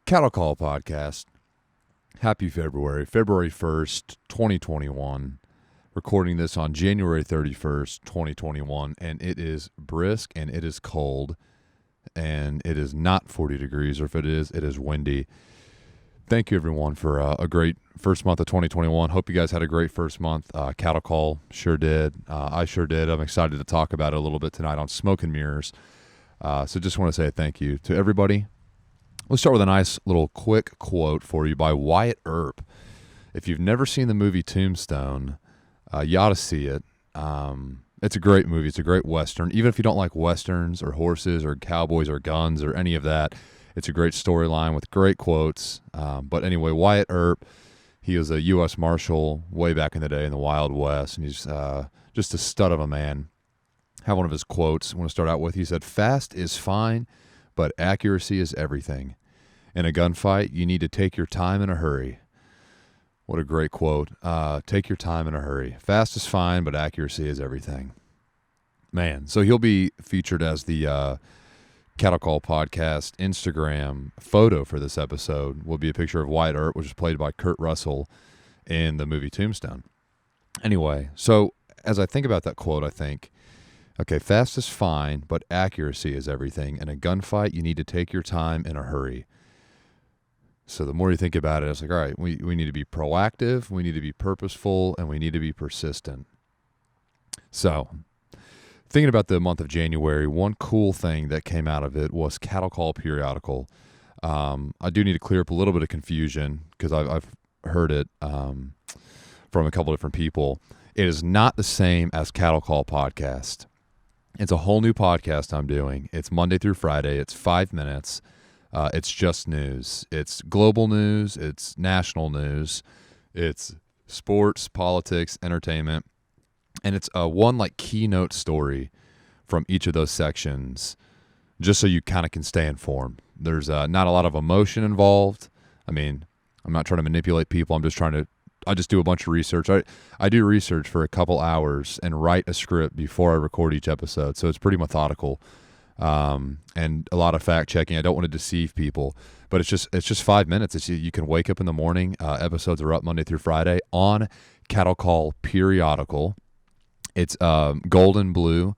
Cattle Call Podcast. Happy February 1st, 2021. Recording this on January 31st, 2021. And it is brisk and it is cold. And it is not 40 degrees, or if it is windy. Thank you, everyone, for a great first month of 2021. Hope you guys had a great first month. Cattle Call sure did. I sure did. I'm excited to talk about it a little bit tonight on Smoke and Mirrors. So just want to say thank you to everybody. Let's start with a nice little quick quote for you by Wyatt Earp. If you've never seen the movie Tombstone, you ought to see it. It's a great movie. It's a great Western. Even if you don't like Westerns or horses or cowboys or guns or any of that, it's a great storyline with great quotes. But anyway, Wyatt Earp, he was a U.S. Marshal way back in the day in the Wild West, and he's just a stud of a man. I have one of his quotes I want to start out with. He said, "Fast is fine, but accuracy is everything. In a gunfight, you need to take your time in a hurry." What a great quote. Take your time in a hurry. Fast is fine, but accuracy is everything. Man, so he'll be featured as the Cattle Call Podcast Instagram photo for this episode. Will be a picture of Wyatt Earp, which is played by Kurt Russell in the movie Tombstone. Anyway, so as I think about that quote, I think, okay, fast is fine, but accuracy is everything. In a gunfight, you need to take your time in a hurry. So the more you think about it, it's like, all right, we need to be proactive, we need to be purposeful, and we need to be persistent. So thinking about the month of January, one cool thing that came out of it was Cattle Call Periodical. I do need to clear up a little bit of confusion because I've heard it from a couple different people. It is not the same as Cattle Call Podcast. It's a whole new podcast I'm doing. It's Monday through Friday. It's 5 minutes. It's just news. It's global news. It's national news. It's sports, politics, entertainment. And it's one like keynote story from each of those sections, just so you kind of can stay informed. There's not a lot of emotion involved. I mean, I'm not trying to manipulate people. I just do a bunch of research. I do research for a couple hours and write a script before I record each episode. So it's pretty methodical. And a lot of fact checking. I don't want to deceive people, but it's just 5 minutes. You can wake up in the morning. Episodes are up Monday through Friday on Cattle Call Periodical. It's gold and blue,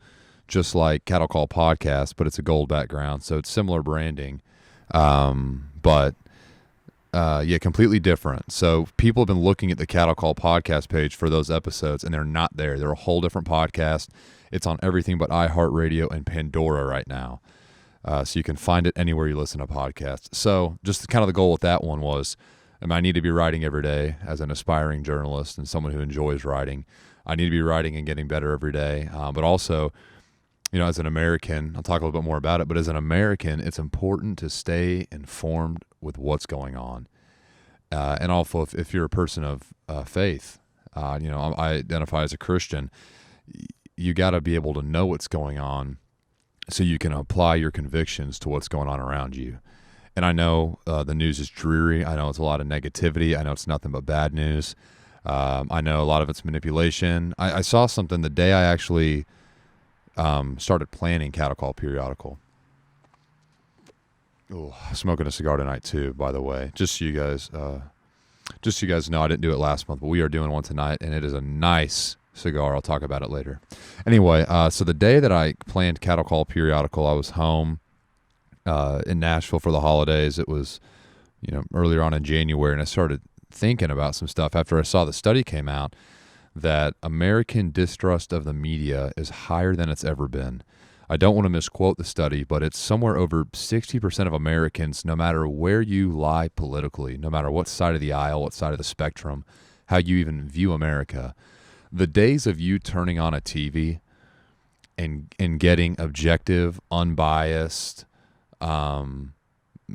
just like Cattle Call Podcast, but it's a gold background, so it's similar branding, but completely different. So people have been looking at the Cattle Call Podcast page for those episodes, and they're not there. They're a whole different podcast. It's on everything but iHeartRadio and Pandora right now. So you can find it anywhere you listen to podcasts. So just kind of the goal with that one was, I need to be writing every day as an aspiring journalist and someone who enjoys writing. I need to be writing and getting better every day. But also, as an American, I'll talk a little bit more about it, but as an American, it's important to stay informed with what's going on. And also, if you're a person of faith, I identify as a Christian, you got to be able to know what's going on so you can apply your convictions to what's going on around you. And I know the news is dreary. I know it's a lot of negativity. I know it's nothing but bad news. I know a lot of it's manipulation. I saw something the day I actually started planning Cattle Call Periodical. Ooh, smoking a cigar tonight too, by the way. Just so you guys know, I didn't do it last month, but we are doing one tonight, and it is a nice cigar. I'll talk about it later. Anyway, so the day that I planned Cattle Call Periodical, I was home in Nashville for the holidays. It was, earlier on in January, and I started thinking about some stuff after I saw the study came out that American distrust of the media is higher than it's ever been. I don't want to misquote the study, but it's somewhere over 60% of Americans, no matter where you lie politically, no matter what side of the aisle, what side of the spectrum, how you even view America, the days of you turning on a TV and getting objective, unbiased,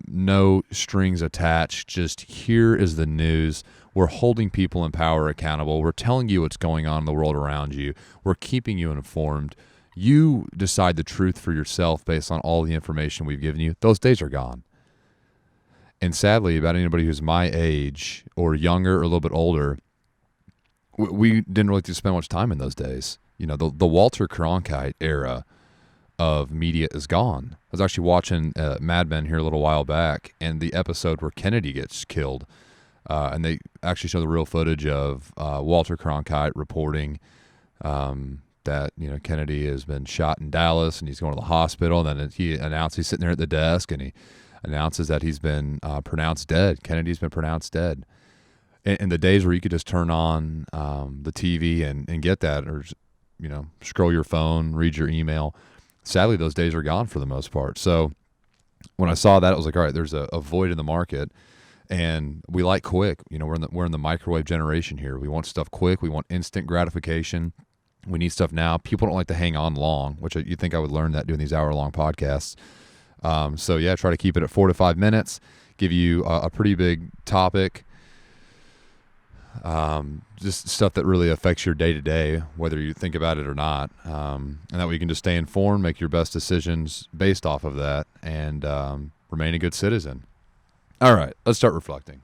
no strings attached, just here is the news. We're holding people in power accountable. We're telling you what's going on in the world around you. We're keeping you informed. You decide the truth for yourself based on all the information we've given you. Those days are gone. And sadly, about anybody who's my age or younger or a little bit older, we didn't really get to spend much time in those days. The Walter Cronkite era of media is gone. I was actually watching Mad Men here a little while back, and the episode where Kennedy gets killed, and they actually show the real footage of Walter Cronkite reporting that Kennedy has been shot in Dallas, and he's going to the hospital. And then he announced, he's sitting there at the desk, and he announces that he's been pronounced dead. Kennedy's been pronounced dead. In the days where you could just turn on the TV and get that, or scroll your phone, read your email. Sadly, those days are gone for the most part. So when I saw that, I was like, all right, there's a void in the market, and we like quick. We're in the microwave generation here. We want stuff quick. We want instant gratification. We need stuff now. People don't like to hang on long, which you think I would learn that doing these hour-long podcasts. So yeah, try to keep it at 4 to 5 minutes. Give you a pretty big topic. Just stuff that really affects your day-to-day, whether you think about it or not. And that way you can just stay informed, make your best decisions based off of that, and remain a good citizen. All right, let's start reflecting.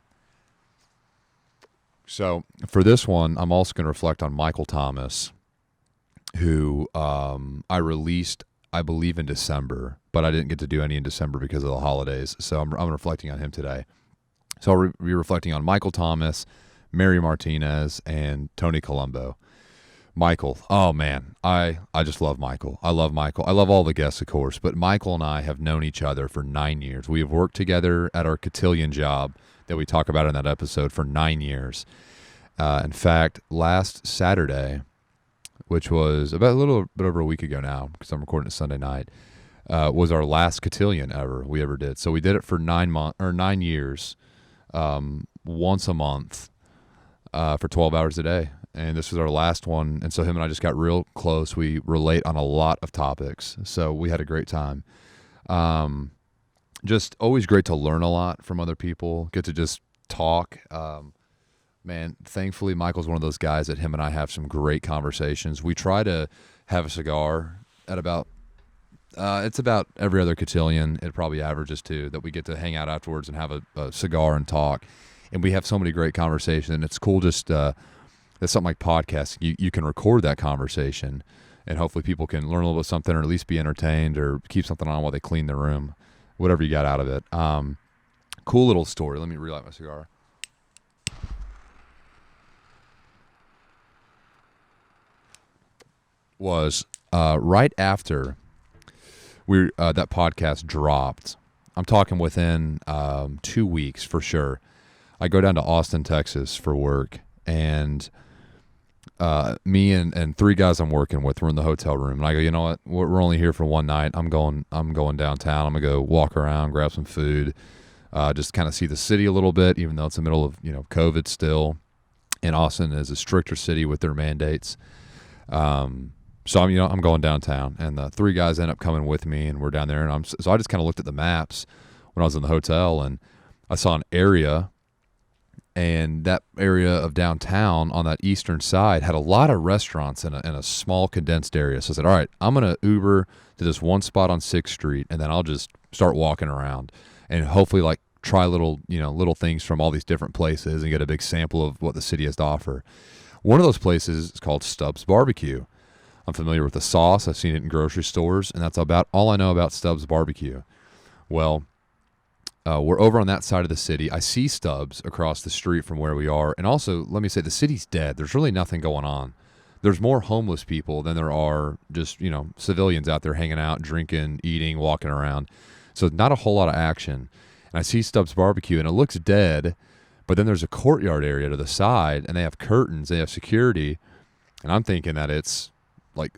So for this one, I'm also going to reflect on Michael Thomas, who I released, I believe, in December, but I didn't get to do any in December because of the holidays. So I'm reflecting on him today. So I'll be reflecting on Michael Thomas, Mary Martinez, and Tony Colombo. Michael, oh man, I just love Michael. I love Michael. I love all the guests, of course, but Michael and I have known each other for 9 years. We have worked together at our cotillion job that we talk about in that episode for 9 years. In fact, last Saturday, which was about a little bit over a week ago now, because I'm recording it Sunday night, was our last cotillion we ever did. So we did it for 9 years, once a month, for 12 hours a day. And this was our last one. And so him and I just got real close. We relate on a lot of topics. So we had a great time. Just always great to learn a lot from other people, get to just talk. Man, thankfully, Michael's one of those guys that him and I have some great conversations. We try to have a cigar at about, it's about every other cotillion. It probably averages to that we get to hang out afterwards and have a cigar and talk. And we have so many great conversations. And it's cool just, that's something like podcasting. You can record that conversation, and hopefully people can learn a little bit of something, or at least be entertained, or keep something on while they clean their room, whatever you got out of it. Cool little story. Let me relight my cigar. Was right after that podcast dropped. I'm talking within 2 weeks for sure. I go down to Austin, Texas for work, and me and 3 guys I'm working with, we're in the hotel room, and I go, you know what? We're only here for one night. I'm going downtown. I'm gonna go walk around, grab some food, just kind of see the city a little bit, even though it's the middle of COVID still, and Austin is a stricter city with their mandates. So I'm going downtown, and the 3 guys end up coming with me, and we're down there, and so I just kind of looked at the maps when I was in the hotel, and I saw an area, and that area of downtown on that eastern side had a lot of restaurants in a small condensed area. So I said, all right, I'm going to Uber to this one spot on 6th Street, and then I'll just start walking around and hopefully try little things from all these different places and get a big sample of what the city has to offer. One of those places is called Stubbs Barbecue. I'm familiar with the sauce. I've seen it in grocery stores, and that's about all I know about Stubbs Barbecue. Well, we're over on that side of the city. I see Stubbs across the street from where we are. And also, let me say, the city's dead. There's really nothing going on. There's more homeless people than there are just, civilians out there hanging out, drinking, eating, walking around. So not a whole lot of action. And I see Stubbs Barbecue, and it looks dead, but then there's a courtyard area to the side, and they have curtains, they have security. And I'm thinking that it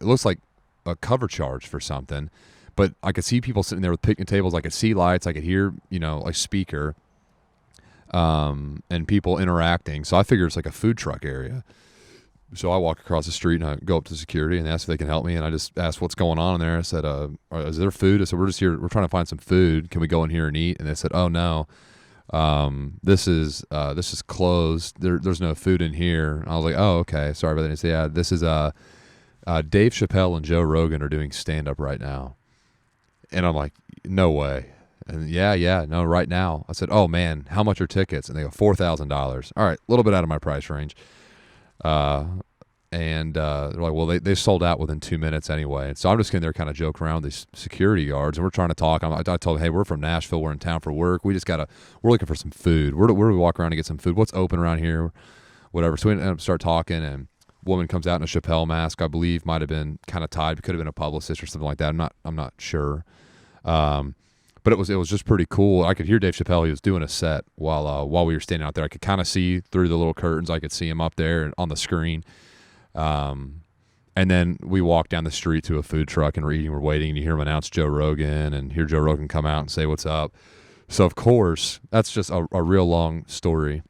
looks like a cover charge for something. But I could see people sitting there with picnic tables. I could see lights. I could hear, a speaker, and people interacting. So I figure it's like a food truck area. So I walk across the street, and I go up to security and ask if they can help me. And I just asked what's going on in there. I said, is there food? I said, we're just here. We're trying to find some food. Can we go in here and eat? And they said, oh, no. This is closed. There's no food in here. And I was like, oh, okay. Sorry about that. And they said, yeah, this is Dave Chappelle and Joe Rogan are doing stand-up right now. And I'm like, no way. And no, right now. I said, oh man, how much are tickets? And they go, $4,000. All right, a little bit out of my price range. And they're like, well, they sold out within 2 minutes anyway. And so I'm just getting there kind of joking around with these security guards, and we're trying to talk. I told them, hey, we're from Nashville. We're in town for work. We're looking for some food. Where do we walk around and get some food? What's open around here? Whatever. So we end up start talking, and a woman comes out in a Chappelle mask, I believe, might have been kind of tied. Could have been a publicist or something like that. I'm not sure. But it was just pretty cool. I could hear Dave Chappelle. He was doing a set while we were standing out there. I could kind of see through the little curtains. I could see him up there on the screen. And then we walk down the street to a food truck, and we're waiting, and you hear him announce Joe Rogan, and hear Joe Rogan come out and say what's up. So of course, that's just a real long story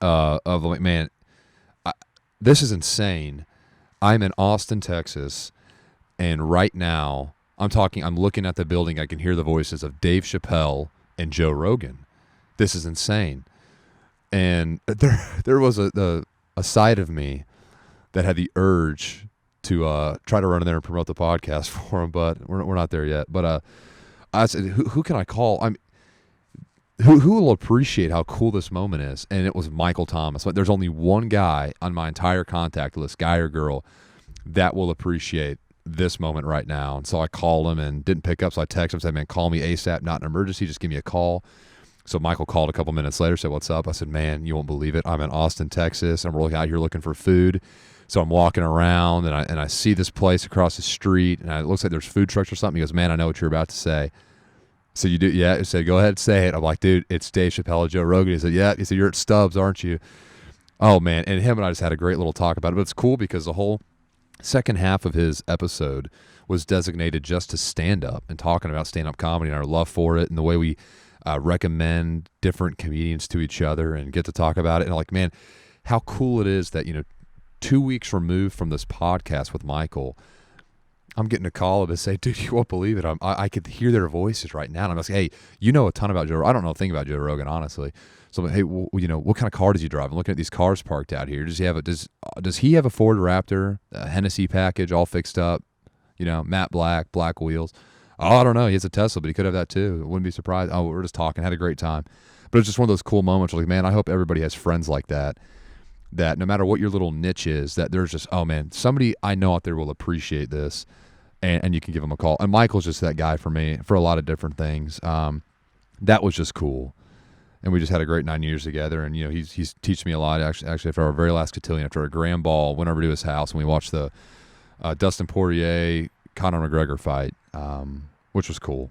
of like, man, this is insane. I'm in Austin, Texas, and right now I'm looking at the building. I can hear the voices of Dave Chappelle and Joe Rogan. This is insane. And there was a side of me that had the urge to try to run in there and promote the podcast for him, but we're not there yet. But I said, who can I call? Who will appreciate how cool this moment is? And it was Michael Thomas. There's only one guy on my entire contact list, guy or girl, that will appreciate this moment right now. And so I called him and didn't pick up. So I texted him, said, man, call me ASAP, not an emergency, just give me a call. So Michael called a couple minutes later, said, what's up? I said, man, you won't believe it. I'm in Austin, Texas, and we're out here looking for food. So I'm walking around, and I see this place across the street, and it looks like there's food trucks or something. He goes, man, I know what you're about to say. So you do? Yeah. He said, go ahead and say it. I'm like, dude, it's Dave Chappelle and Joe Rogan. He said, yeah. He said, you're at Stubbs, aren't you? Oh, man. And him and I just had a great little talk about it. But it's cool because the whole second half of his episode was designated just to stand-up and talking about stand-up comedy and our love for it and the way we recommend different comedians to each other and get to talk about it. And like, man, how cool it is that, 2 weeks removed from this podcast with Michael, I'm getting a call to say, dude, you won't believe it. I could hear their voices right now. And I'm like, hey, you know a ton about Joe. I don't know a thing about Joe Rogan, honestly. So I'm like, hey, well, what kind of car does he drive? I'm looking at these cars parked out here. Does he have a Ford Raptor, a Hennessy package all fixed up, matte black wheels? Oh, I don't know. He has a Tesla, but he could have that too. Wouldn't be surprised. Oh, we're just talking, had a great time. But it's just one of those cool moments where, like, man, I hope everybody has friends like that no matter what your little niche is, that there's just, oh man, somebody I know out there will appreciate this. And you can give him a call. And Michael's just that guy for me for a lot of different things. That was just cool. And we just had a great 9 years together. And, he's teaching me a lot. Actually, after our very last cotillion, after a grand ball, went over to his house and we watched the Dustin Poirier, Conor McGregor fight, which was cool.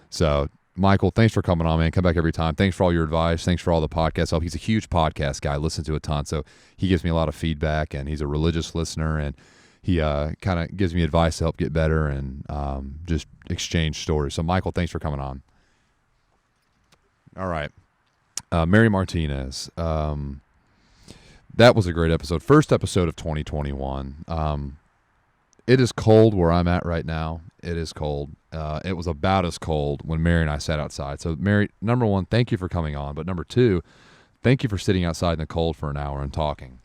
So, Michael, thanks for coming on, man. Come back every time. Thanks for all your advice. Thanks for all the podcast help. He's a huge podcast guy. Listens to a ton. So he gives me a lot of feedback, and he's a religious listener, and he kind of gives me advice to help get better and just exchange stories. So, Michael, thanks for coming on. All right. Mary Martinez. That was a great episode. First episode of 2021. It is cold where I'm at right now. It is cold. It was about as cold when Mary and I sat outside. So, Mary, number one, thank you for coming on. But number two, thank you for sitting outside in the cold for an hour and talking.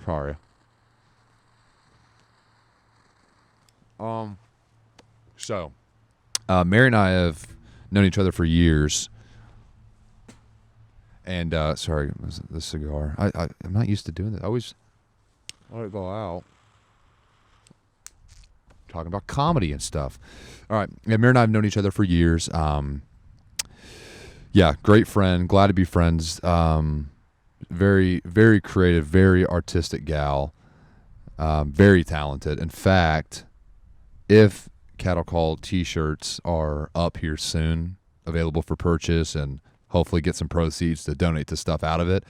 Sorry. So, Mary and I have known each other for years. And, sorry, was it the cigar? I'm not used to doing this. I always let it go out. Talking about comedy and stuff. All right. Yeah, Mary and I have known each other for years. Yeah, great friend. Glad to be friends. Very, very creative, very artistic gal. Very talented. In fact, if Cattle Call t-shirts are up here soon, available for purchase, and hopefully get some proceeds to donate to stuff out of it,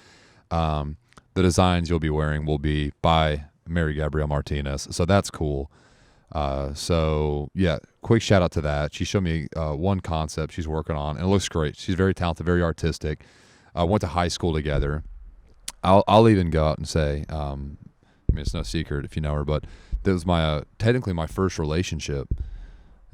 the designs you'll be wearing will be by Mary Gabrielle Martinez. So that's cool. So yeah, quick shout out to that. She showed me one concept she's working on, and it looks great. She's very talented, very artistic. Went to high school together. I'll even go out and say, I mean, it's no secret if you know her, but that was my technically my first relationship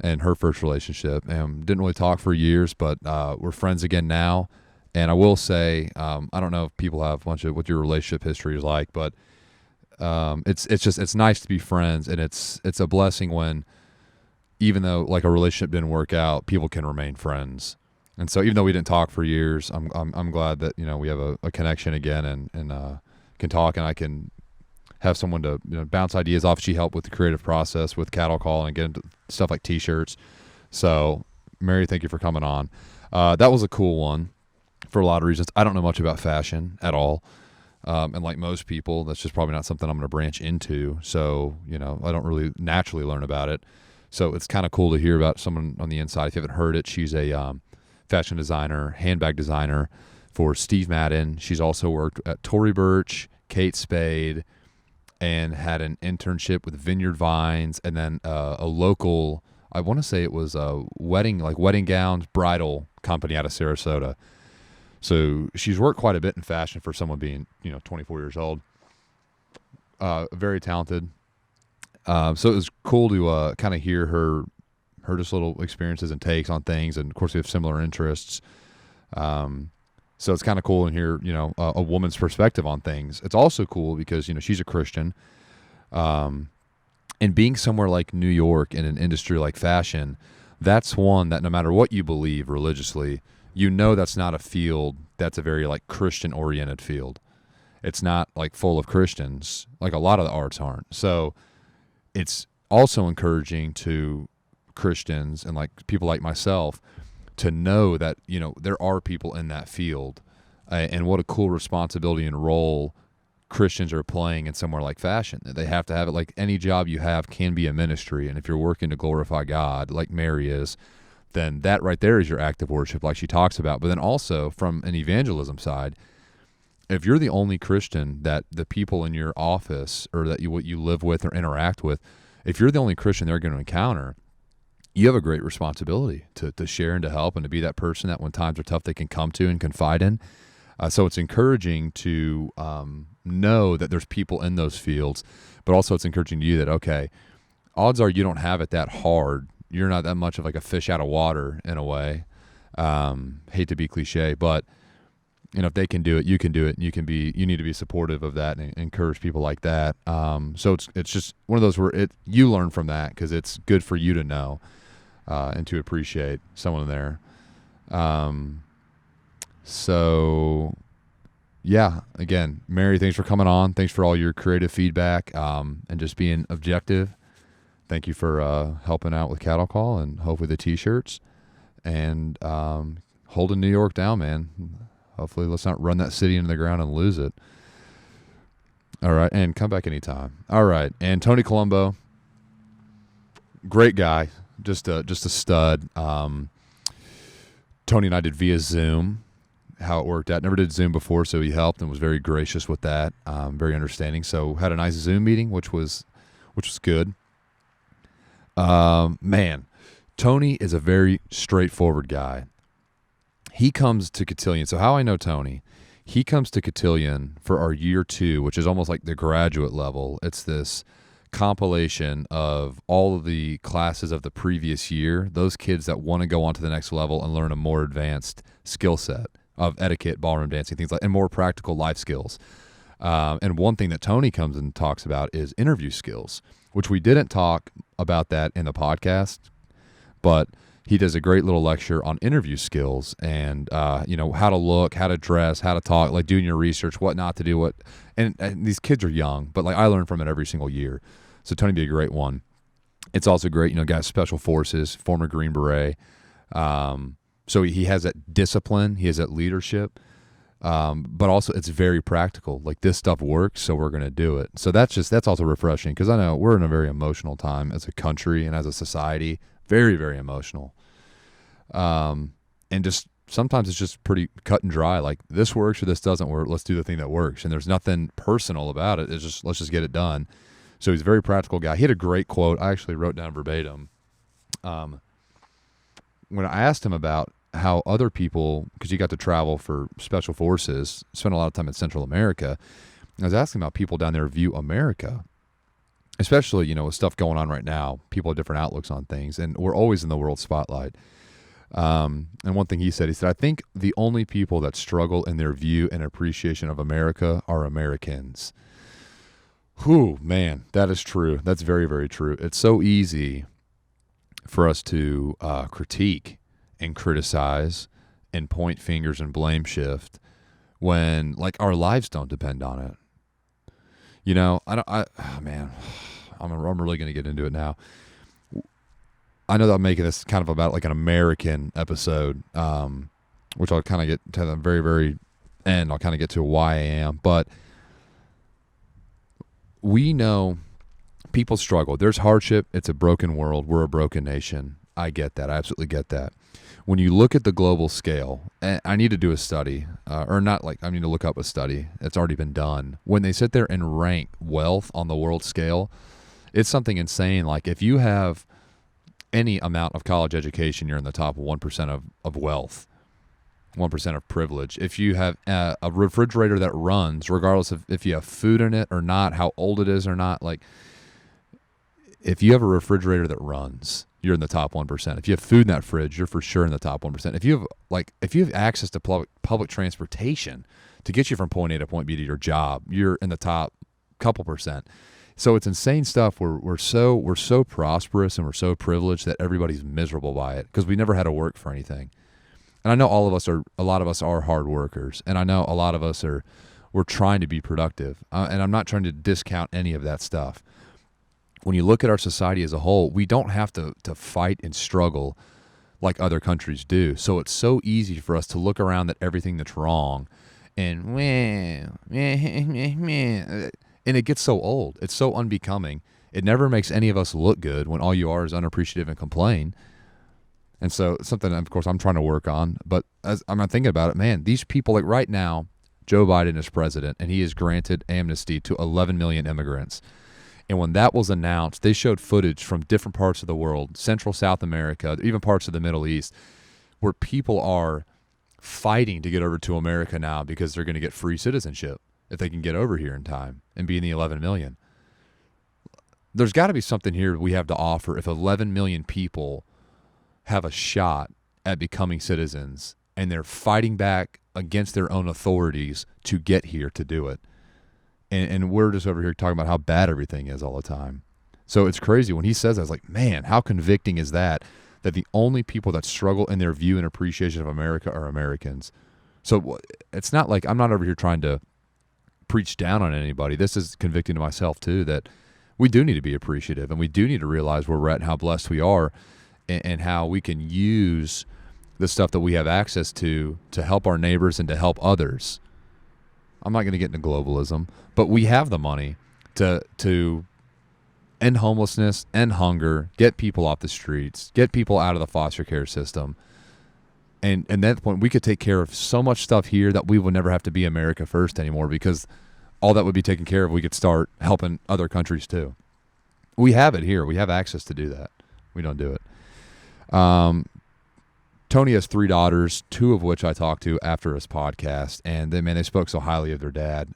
and her first relationship. And didn't really talk for years, but we're friends again now. And I will say, I don't know if people have a bunch of what your relationship history is like, but it's nice to be friends, and it's a blessing when, even though like a relationship didn't work out, people can remain friends. And so even though we didn't talk for years, I'm glad that, we have a connection again and can talk, and I can have someone to bounce ideas off. She helped with the creative process with Cattle Call and get into stuff like T-shirts. So, Mary, thank you for coming on. That was a cool one for a lot of reasons. I don't know much about fashion at all. And like most people, that's just probably not something I'm going to branch into. So, I don't really naturally learn about it. So it's kind of cool to hear about someone on the inside. If you haven't heard it, she's a fashion designer, handbag designer for Steve Madden. She's also worked at Tory Burch, Kate Spade, and had an internship with Vineyard Vines, and then a local, I want to say it was a wedding gowns, bridal company out of Sarasota. So she's worked quite a bit in fashion for someone being, 24 years old. Very talented. So it was cool to kind of hear her just little experiences and takes on things. And of course we have similar interests. So it's kind of cool to hear, a woman's perspective on things. It's also cool because, she's a Christian. And being somewhere like New York in an industry like fashion, that's one that no matter what you believe religiously, that's not a field that's a very like Christian oriented field. It's not like full of Christians, like a lot of the arts aren't. So it's also encouraging to Christians and like people like myself to know that, there are people in that field, and what a cool responsibility and role Christians are playing in somewhere like fashion. They have to have it. Like any job you have can be a ministry. And if you're working to glorify God, like Mary is, then that right there is your act of worship, like she talks about. But then also from an evangelism side, if you're the only Christian that the people in your office or that what you live with or interact with, if you're the only Christian they're going to encounter, you have a great responsibility to share and to help and to be that person that when times are tough they can come to and confide in. So it's encouraging to know that there's people in those fields, but also it's encouraging to you that, okay, odds are you don't have it that hard. You're not that much of like a fish out of water in a way. Hate to be cliche, but if they can do it, you can do it. And you need to be supportive of that and encourage people like that. So it's just one of those where you learn from that because it's good for you to know and to appreciate someone there. So yeah, again, Mary, thanks for coming on. Thanks for all your creative feedback and just being objective. Thank you for helping out with Cattle Call and hopefully the T-shirts and holding New York down, man. Hopefully let's not run that city into the ground and lose it. All right, and come back anytime. All right, and Tony Colombo, great guy, just a stud. Tony and I did via Zoom, how it worked out. Never did Zoom before, so he helped and was very gracious with that, very understanding. So had a nice Zoom meeting, which was good. Man, Tony is a very straightforward guy. He comes to Cotillion. So how I know Tony, he comes to Cotillion for our year 2, which is almost like the graduate level. It's this compilation of all of the classes of the previous year, those kids that want to go on to the next level and learn a more advanced skill set of etiquette, ballroom dancing, things like, and more practical life skills. And one thing that Tony comes and talks about is interview skills, which we didn't talk about that in the podcast, but he does a great little lecture on interview skills and, how to look, how to dress, how to talk, like doing your research, what not to do, and these kids are young, but like I learn from it every single year. So Tony be a great one. It's also great, guys, special forces, former Green Beret. So he has that discipline, he has that leadership, but also it's very practical. Like this stuff works, so we're going to do it. So that's also refreshing because I know we're in a very emotional time as a country and as a society, very, very emotional. And just sometimes it's just pretty cut and dry. Like this works or this doesn't work. Let's do the thing that works. And there's nothing personal about it. It's just, let's just get it done. So he's a very practical guy. He had a great quote. I actually wrote down verbatim. When I asked him about how other people, because he got to travel for special forces, spent a lot of time in Central America. I was asking about people down there view America, especially, with stuff going on right now. People have different outlooks on things, and we're always in the world spotlight. And one thing he said, I think the only people that struggle in their view and appreciation of America are Americans. Whew, man, that is true. That's very, very true. It's so easy for us to critique and criticize and point fingers and blame shift when like our lives don't depend on it. You know, man, I'm really going to get into it now. I know that I'm making this kind of about like an American episode, which I'll kind of get to the very, very end. I'll kind of get to why I am, but we know people struggle. There's hardship. It's a broken world. We're a broken nation. I get that. I absolutely get that. When you look at the global scale, and I need to do a study, or not like I need to look up a study. It's already been done. When they sit there and rank wealth on the world scale, it's something insane. Like if you have any amount of college education, you're in the top 1% of wealth, 1% of privilege. If you have a refrigerator that runs, regardless of if you have food in it or not, how old it is or not, like if you have a refrigerator that runs, you're in the top 1%. If you have food in that fridge, you're for sure in the top 1%. If you have access to public transportation to get you from point A to point B to your job, you're in the top couple percent. So it's insane stuff. We're so prosperous and we're so privileged that everybody's miserable by it because we never had to work for anything. And I know a lot of us are hard workers, and I know a lot of us we're trying to be productive. And I'm not trying to discount any of that stuff. When you look at our society as a whole, we don't have to fight and struggle like other countries do. So it's so easy for us to look around at everything that's wrong and it gets so old. It's so unbecoming. It never makes any of us look good when all you are is unappreciative and complain. And so it's something, of course, I'm trying to work on. But as I'm not thinking about it, man, these people, like right now, Joe Biden is president, and he has granted amnesty to 11 million immigrants. And when that was announced, they showed footage from different parts of the world, Central South America, even parts of the Middle East, where people are fighting to get over to America now because they're going to get free citizenship if they can get over here in time and be in the 11 million. There's got to be something here we have to offer if 11 million people have a shot at becoming citizens and they're fighting back against their own authorities to get here to do it. And we're just over here talking about how bad everything is all the time. So it's crazy. When he says that, I was like, man, how convicting is that the only people that struggle in their view and appreciation of America are Americans. So it's not like I'm not over here trying to preach down on anybody. This is convicting to myself too, that we do need to be appreciative and we do need to realize where we're at and how blessed we are and how we can use the stuff that we have access to help our neighbors and to help others. I'm not going to get into globalism, but we have the money to end homelessness, end hunger, get people off the streets, get people out of the foster care system. And at that point, we could take care of so much stuff here that we would never have to be America first anymore because all that would be taken care of, we could start helping other countries too. We have it here. We have access to do that. We don't do it. Tony has 3 daughters, 2 of which I talked to after his podcast, and they spoke so highly of their dad.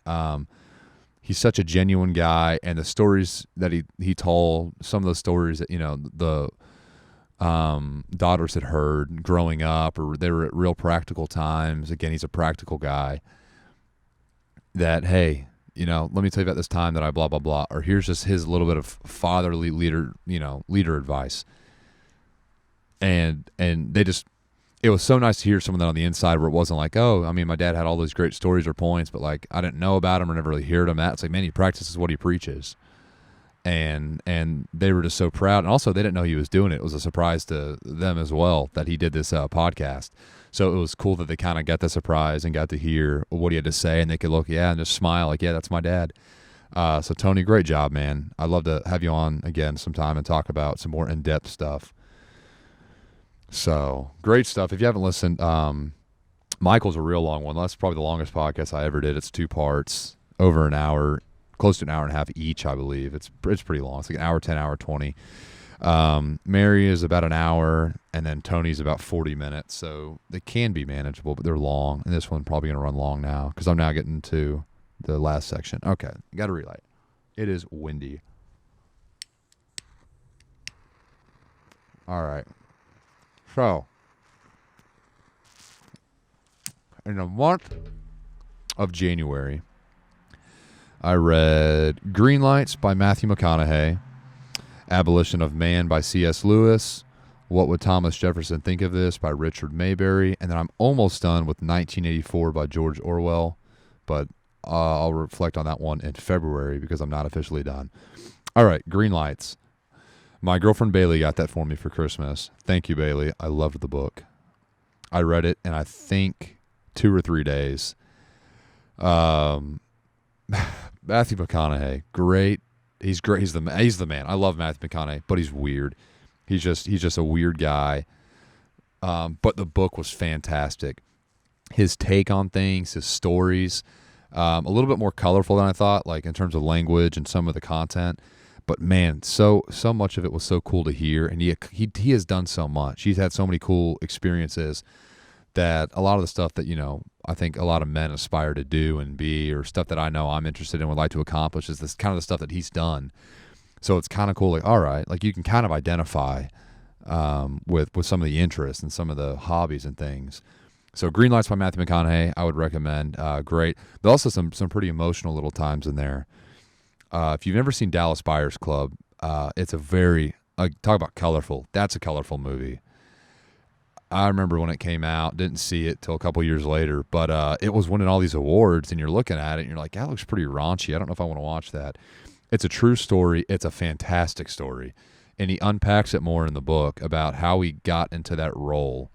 He's such a genuine guy, and the stories that he told, some of the stories that, the daughters had heard growing up, or they were at real practical times. Again, he's a practical guy that, hey, let me tell you about this time that I blah, blah, blah, or here's just his little bit of fatherly leader advice. And it was so nice to hear some of that on the inside where it wasn't like, oh, I mean, my dad had all those great stories or points, but like I didn't know about him or never really heard him. It's like, man, he practices what he preaches. And they were just so proud. And also they didn't know he was doing it. It was a surprise to them as well that he did this podcast. So it was cool that they kind of got the surprise and got to hear what he had to say, and they could look, and just smile like, yeah, that's my dad. So Tony, great job, man. I'd love to have you on again sometime and talk about some more in-depth stuff. So great stuff. If you haven't listened, Michael's a real long one. That's probably the longest podcast I ever did. It's 2 parts, over an hour, close to an hour and a half each, I believe. It's pretty long. It's like an hour 10, hour 20. Mary is about an hour, and then Tony's about 40 minutes. So they can be manageable, but they're long. And this one's probably going to run long now because I'm now getting to the last section. Okay, got to relight. It is windy. All right. So, in the month of January, I read Green Lights by Matthew McConaughey, Abolition of Man by C.S. Lewis, What Would Thomas Jefferson Think of This by Richard Mayberry. And then I'm almost done with 1984 by George Orwell, but I'll reflect on that one in February because I'm not officially done. All right, Green Lights. My girlfriend Bailey got that for me for Christmas. Thank you, Bailey. I loved the book. I read it in, I think, 2 or 3 days. Matthew McConaughey, great. He's great. He's the man. I love Matthew McConaughey, but he's weird. He's just a weird guy. But the book was fantastic. His take on things, his stories, a little bit more colorful than I thought, like in terms of language and some of the content. But man, so much of it was so cool to hear, and he has done so much. He's had so many cool experiences that a lot of the stuff that, I think a lot of men aspire to do and be, or stuff that I know I'm interested in, would like to accomplish, is this kind of the stuff that he's done. So it's kind of cool. Like, all right, like you can kind of identify with some of the interests and some of the hobbies and things. So Green Lights by Matthew McConaughey, I would recommend. Great. There's also some pretty emotional little times in there. If you've never seen Dallas Buyers Club, it's a very, talk about colorful. That's a colorful movie. I remember when it came out, didn't see it till a couple years later, but it was winning all these awards, and you're looking at it, and you're like, that looks pretty raunchy. I don't know if I want to watch that. It's a true story. It's a fantastic story. And he unpacks it more in the book about how he got into that role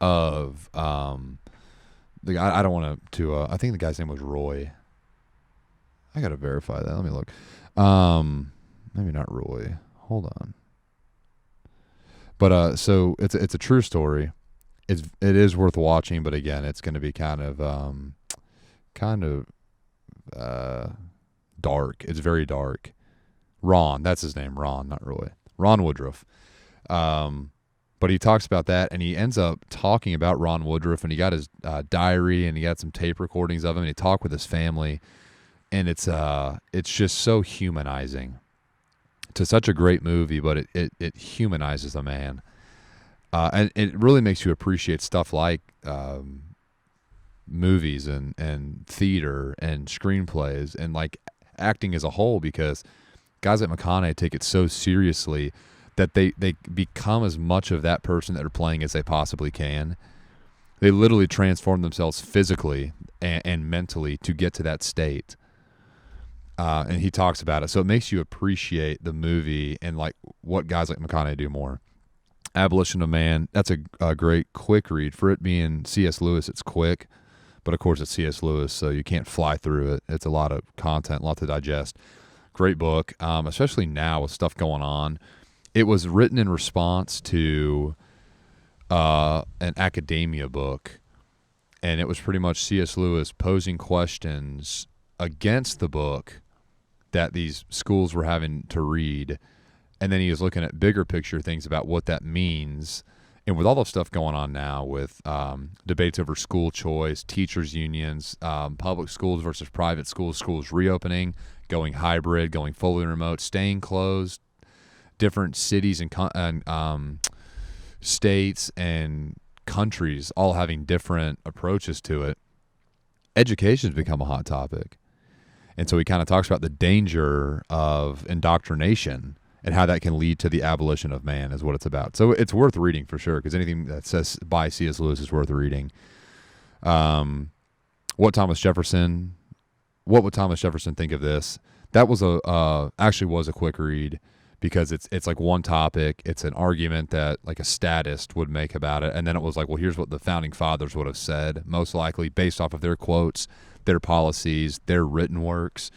of the guy. I don't want to I think the guy's name was Roy. I got to verify that. Let me look. Maybe not Roy. Hold on. But so it's a true story. It is worth watching, but again, it's going to be kind of dark. It's very dark. Ron, that's his name. Ron, not Roy. Ron Woodruff. But he talks about that, and he ends up talking about Ron Woodruff, and he got his diary, and he got some tape recordings of him, and he talked with his family, and it's just so humanizing. It's such a great movie, but it humanizes a man, and it really makes you appreciate stuff like movies and theater and screenplays and like acting as a whole, because guys like McConaughey take it so seriously that they become as much of that person that they're playing as they possibly can. They literally transform themselves physically and mentally to get to that state. And he talks about it. So it makes you appreciate the movie and like what guys like McConaughey do more. Abolition of Man, that's a great quick read. For it being C.S. Lewis, it's quick. But of course it's C.S. Lewis, so you can't fly through it. It's a lot of content, a lot to digest. Great book, especially now with stuff going on. It was written in response to an academia book. And it was pretty much C.S. Lewis posing questions against the book that these schools were having to read, and then he was looking at bigger picture things about what that means. And with all the stuff going on now with debates over school choice, teachers unions, public schools versus private schools, schools reopening, going hybrid, going fully remote, staying closed, different cities and states and countries all having different approaches to it, education's become a hot topic. And so he kind of talks about the danger of indoctrination and how that can lead to the abolition of man is what it's about. So it's worth reading for sure, because anything that says by C.S. Lewis is worth reading. What Would Thomas Jefferson Think of This? That was actually was a quick read, because it's like one topic. It's an argument that like a statist would make about it. And then it was like, well, here's what the founding fathers would have said, most likely based off of their quotes, their policies, their written works.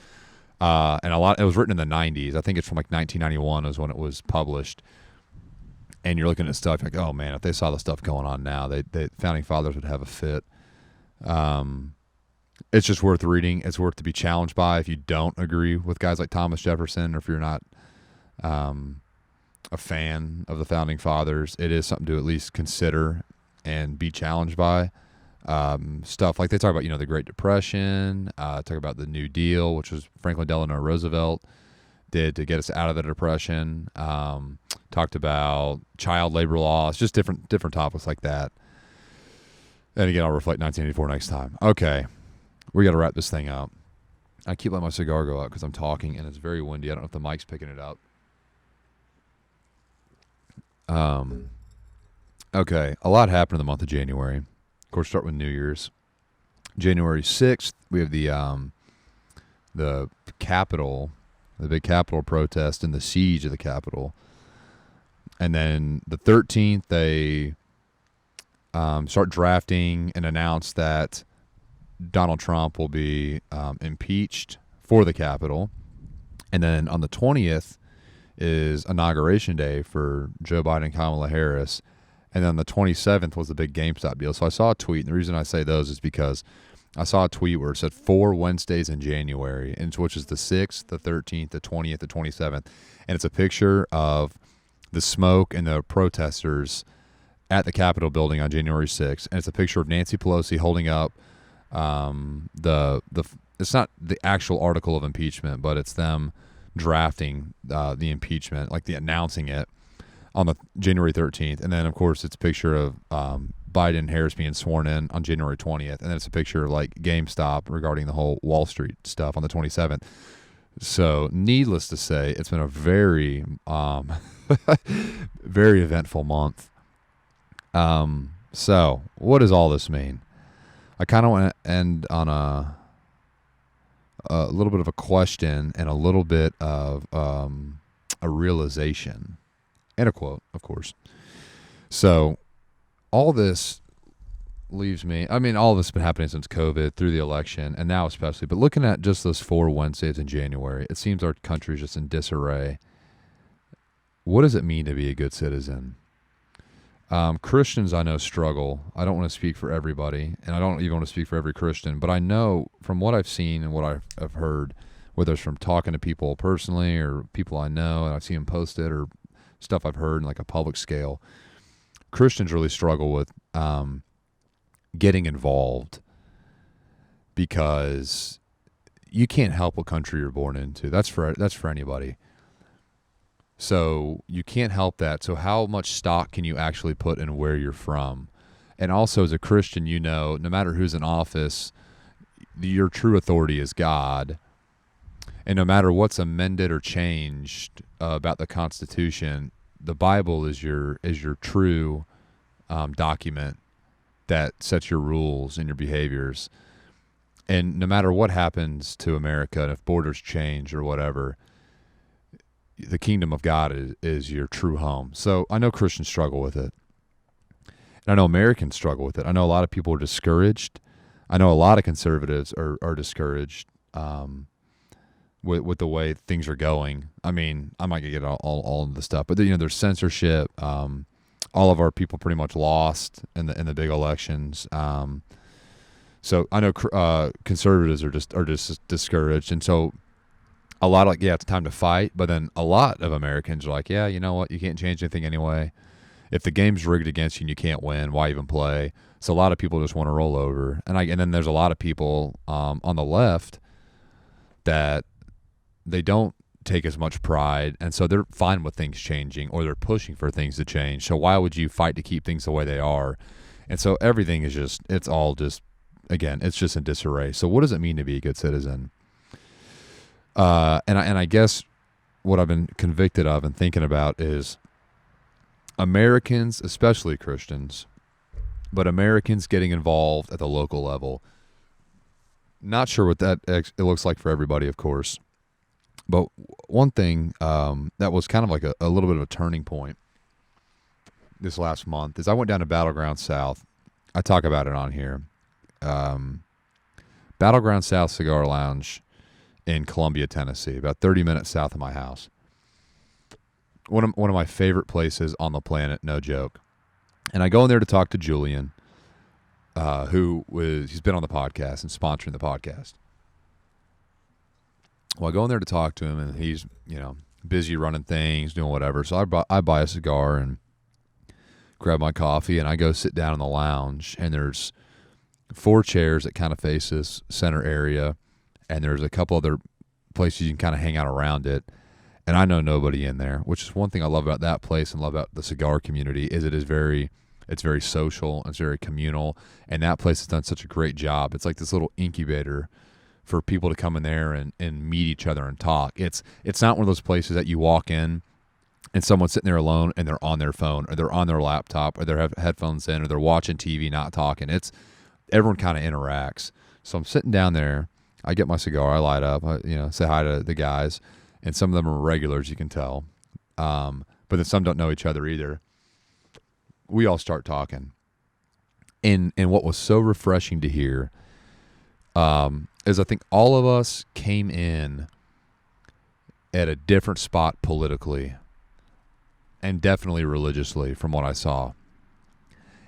And it was written in the 90s. I think it's from like 1991 is when it was published. And you're looking at stuff like, oh man, if they saw the stuff going on now, the founding fathers would have a fit. It's just worth reading. It's worth to be challenged by if you don't agree with guys like Thomas Jefferson, or if you're not a fan of the founding fathers. It is something to at least consider and be challenged by. Stuff like they talk about, the Great Depression, talk about the New Deal, which was Franklin Delano Roosevelt did to get us out of the Depression. Talked about child labor laws, just different topics like that. And again, I'll reflect 1984 next time. Okay, we got to wrap this thing up. I keep letting my cigar go out because I'm talking and it's very windy. I don't know if the mic's picking it up. Okay, a lot happened in the month of January. Of course, start with New Year's. January 6th, we have the Capitol, the big Capitol protest and the siege of the Capitol. And then the 13th, they start drafting and announce that Donald Trump will be impeached for the Capitol. And then on the 20th is Inauguration Day for Joe Biden and Kamala Harris. And then the 27th was the big GameStop deal. So I saw a tweet, and the reason I say those is because I saw a tweet where it said 4 Wednesdays in January, which is the 6th, the 13th, the 20th, the 27th. And it's a picture of the smoke and the protesters at the Capitol building on January 6th. And it's a picture of Nancy Pelosi holding up it's not the actual article of impeachment, but it's them drafting the impeachment, like the announcing it on the January 13th. And then, of course, it's a picture of Biden and Harris being sworn in on January 20th. And then it's a picture of like GameStop regarding the whole Wall Street stuff on the 27th. So needless to say, it's been a very, very eventful month. So what does all this mean? I kind of want to end on a little bit of a question and a little bit of a realization and a quote, of course. So all this leaves me, I mean, all this has been happening since COVID, through the election, and now especially, but looking at just those 4 Wednesdays in January, it seems our country is just in disarray. What does it mean to be a good citizen? Christians I know struggle. I don't want to speak for everybody, and I don't even want to speak for every Christian, but I know from what I've seen and what I've heard, whether it's from talking to people personally or people I know and I've seen them post it or stuff I've heard in like a public scale, Christians really struggle with getting involved because you can't help what country you're born into. That's for anybody. So you can't help that. So how much stock can you actually put in where you're from? And also as a Christian, you know, no matter who's in office, your true authority is God. And no matter what's amended or changed about the Constitution, the Bible is your true document that sets your rules and your behaviors. And no matter what happens to America, and if borders change or whatever, the kingdom of God is your true home. So I know Christians struggle with it. And I know Americans struggle with it. I know a lot of people are discouraged. I know a lot of conservatives are discouraged with the way things are going. I mean, I'm not going to get all into the stuff, but there's censorship. All of our people pretty much lost in the big elections. So I know conservatives are just discouraged. And so a lot of it's time to fight, but then a lot of Americans are like, yeah, you know what? You can't change anything anyway. If the game's rigged against you and you can't win, why even play? So a lot of people just want to roll over. And then there's a lot of people on the left that they don't take as much pride, and so they're fine with things changing, or they're pushing for things to change. So why would you fight to keep things the way they are? And so everything is it's just in disarray. So what does it mean to be a good citizen? And I guess what I've been convicted of and thinking about is Americans, especially Christians, but Americans getting involved at the local level. Not sure what it looks like for everybody, of course. But one thing that was kind of like a little bit of a turning point this last month is I went down to Battleground South. I talk about it on here. Battleground South Cigar Lounge in Columbia, Tennessee, about 30 minutes south of my house. One of my favorite places on the planet, no joke. And I go in there to talk to Julian, he's been on the podcast and sponsoring the podcast. Well, I go in there to talk to him, and he's busy running things, doing whatever. So I buy a cigar and grab my coffee, and I go sit down in the lounge, and there's 4 chairs that kind of face this center area, and there's a couple other places you can kind of hang out around it. And I know nobody in there, which is one thing I love about that place and love about the cigar community is it's very social, it's very communal, and that place has done such a great job. It's like this little incubator for people to come in there and meet each other and talk. It's not one of those places that you walk in and someone's sitting there alone and they're on their phone or they're on their laptop or they have headphones in or they're watching TV, not talking. It's everyone kind of interacts. So I'm sitting down there. I get my cigar. I light up. Say hi to the guys, and some of them are regulars. You can tell, but then some don't know each other either. We all start talking, and what was so refreshing to hear is I think all of us came in at a different spot politically and definitely religiously from what I saw.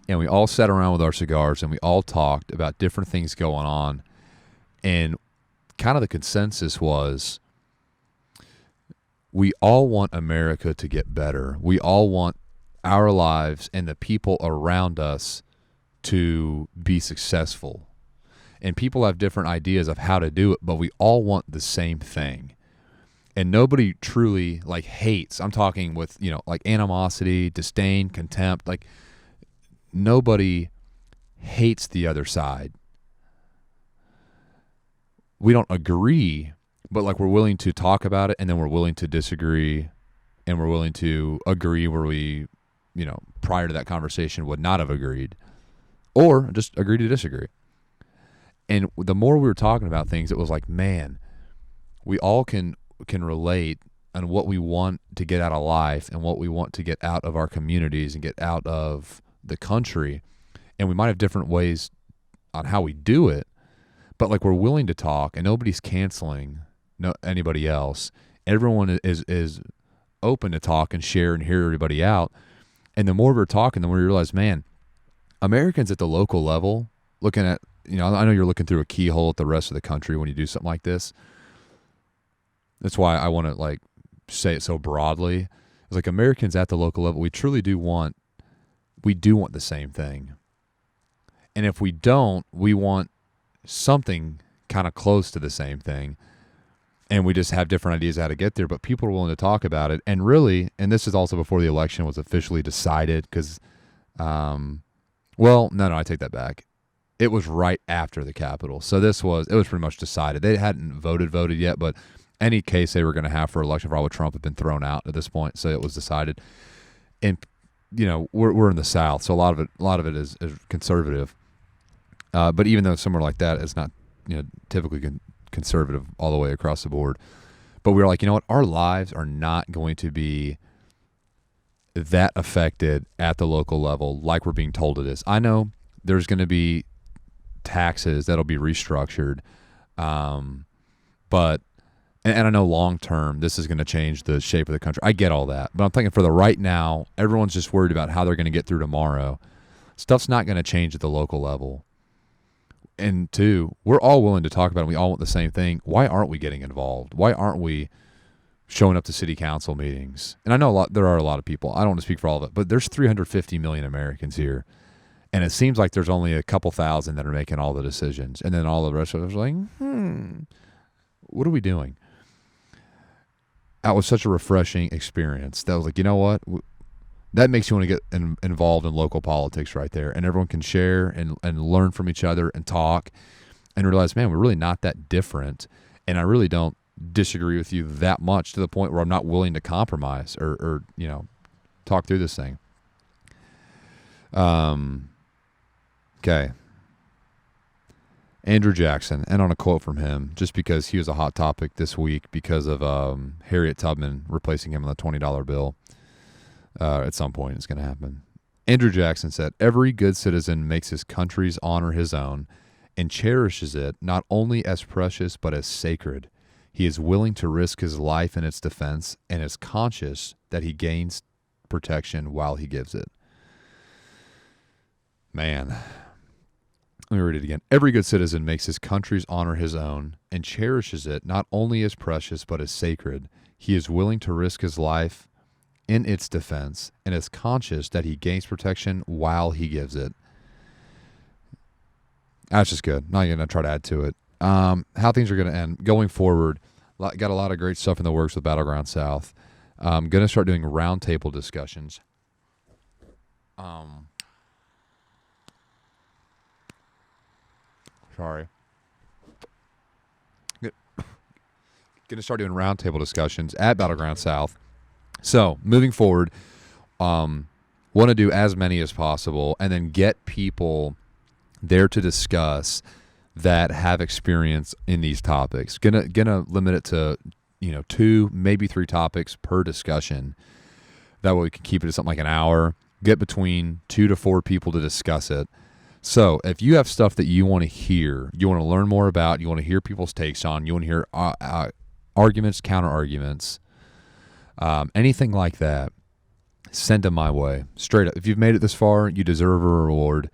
And we all sat around with our cigars and we all talked about different things going on. And kind of the consensus was we all want America to get better. We all want our lives and the people around us to be successful. And people have different ideas of how to do it, but we all want the same thing. And nobody truly hates. I'm talking with, animosity, disdain, contempt. Nobody hates the other side. We don't agree, but we're willing to talk about it, and then we're willing to disagree, and we're willing to agree where we, prior to that conversation would not have agreed, or just agree to disagree. And the more we were talking about things, it was man, we all can relate on what we want to get out of life and what we want to get out of our communities and get out of the country. And we might have different ways on how we do it, but we're willing to talk, and nobody's canceling anybody else. Everyone is open to talk and share and hear everybody out. And the more we're talking, the more we realize, man, Americans at the local level, looking at, I know you're looking through a keyhole at the rest of the country when you do something like this. That's why I want to say it so broadly. It's Americans at the local level, we truly do want the same thing. And if we don't, we want something kind of close to the same thing. And we just have different ideas how to get there, but people are willing to talk about it. And really, and this is also before the election was officially decided because, no, I take that back. It was right after the Capitol. So it was pretty much decided. They hadn't voted yet, but any case they were going to have for election fraud with Trump had been thrown out at this point. So it was decided. And, we're in the South, so a lot of it is conservative. But even though somewhere like that is not, typically conservative all the way across the board, but we were you know what, our lives are not going to be that affected at the local level like we're being told it is. I know there's going to be taxes that'll be restructured, but and I know long term this is going to change the shape of the country. I get all that, but I'm thinking for the right now, everyone's just worried about how they're going to get through tomorrow. Stuff's not going to change at the local level. And two, we're all willing to talk about it. We all want the same thing. Why aren't we getting involved? Why aren't we showing up to city council meetings? And I know there are a lot of people. I don't want to speak for all of it, but there's 350 million Americans here. And it seems like there's only a couple thousand that are making all the decisions. And then all the rest of us are what are we doing? That was such a refreshing experience. That was you know what? That makes you want to get involved in local politics right there. And everyone can share and learn from each other and talk and realize, man, we're really not that different. And I really don't disagree with you that much to the point where I'm not willing to compromise or talk through this thing. Okay. Andrew Jackson, and on a quote from him, just because he was a hot topic this week because of Harriet Tubman replacing him on the $20 bill. At some point it's going to happen. Andrew Jackson said, "Every good citizen makes his country's honor his own and cherishes it not only as precious but as sacred. He is willing to risk his life in its defense and is conscious that he gains protection while he gives it." Man. Let me read it again. "Every good citizen makes his country's honor his own and cherishes it not only as precious but as sacred. He is willing to risk his life in its defense and is conscious that he gains protection while he gives it." That's just good. Not going to try to add to it. How things are going to end going forward. Got a lot of great stuff in the works with Battleground South. I'm going to start doing roundtable discussions. Sorry. Going to start doing roundtable discussions at Battleground South So moving forward, want to do as many as possible, and then get people there to discuss that have experience in these topics. Gonna limit it to 2, maybe 3 topics per discussion. That way we can keep it to something like an hour. Get between 2 to 4 people to discuss it. So if you have stuff that you want to hear, you want to learn more about, you want to hear people's takes on, you want to hear arguments, counter arguments, anything like that, send them my way. Straight up. If you've made it this far, you deserve a reward.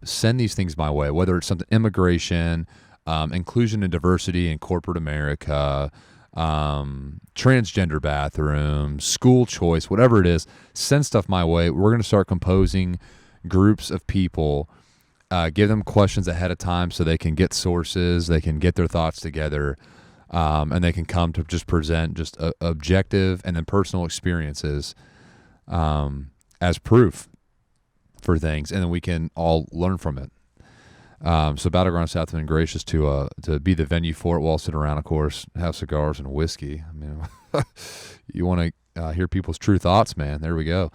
Send these things my way, whether it's something immigration, inclusion and diversity in corporate America, transgender bathrooms, school choice, whatever it is, send stuff my way. We're going to start composing groups of people, give them questions ahead of time so they can get sources, they can get their thoughts together, and they can come to just present just objective and then personal experiences as proof for things, and then we can all learn from it. So Battleground South has been gracious to be the venue for it. We'll all sit around, of course, have cigars and whiskey. I mean, you want to hear people's true thoughts, man. There we go.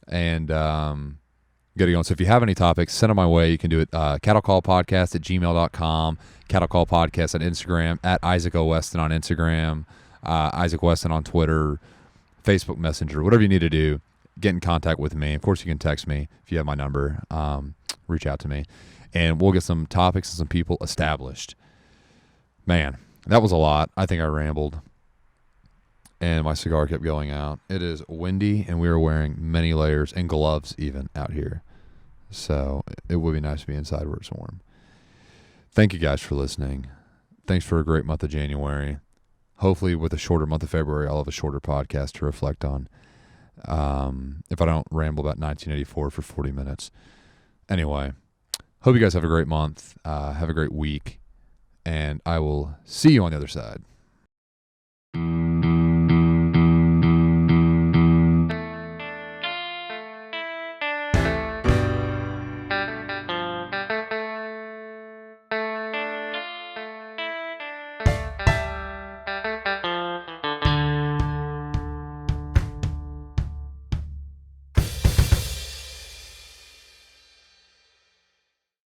And get it going. So if you have any topics, send them my way. You can do it cattlecallpodcast@gmail.com, cattlecallpodcast on Instagram, at Isaac O. Weston on Instagram, Isaac Weston on Twitter, Facebook Messenger, whatever you need to do. Get in contact with me. Of course, you can text me if you have my number. Reach out to me, and we'll get some topics and some people established. Man, that was a lot. I think I rambled, and my cigar kept going out. It is windy, and we are wearing many layers and gloves even out here. So it would be nice to be inside where it's warm. Thank you guys for listening. Thanks for a great month of January. Hopefully with a shorter month of February, I'll have a shorter podcast to reflect on. If I don't ramble about 1984 for 40 minutes. Anyway, hope you guys have a great month. Have a great week. And I will see you on the other side.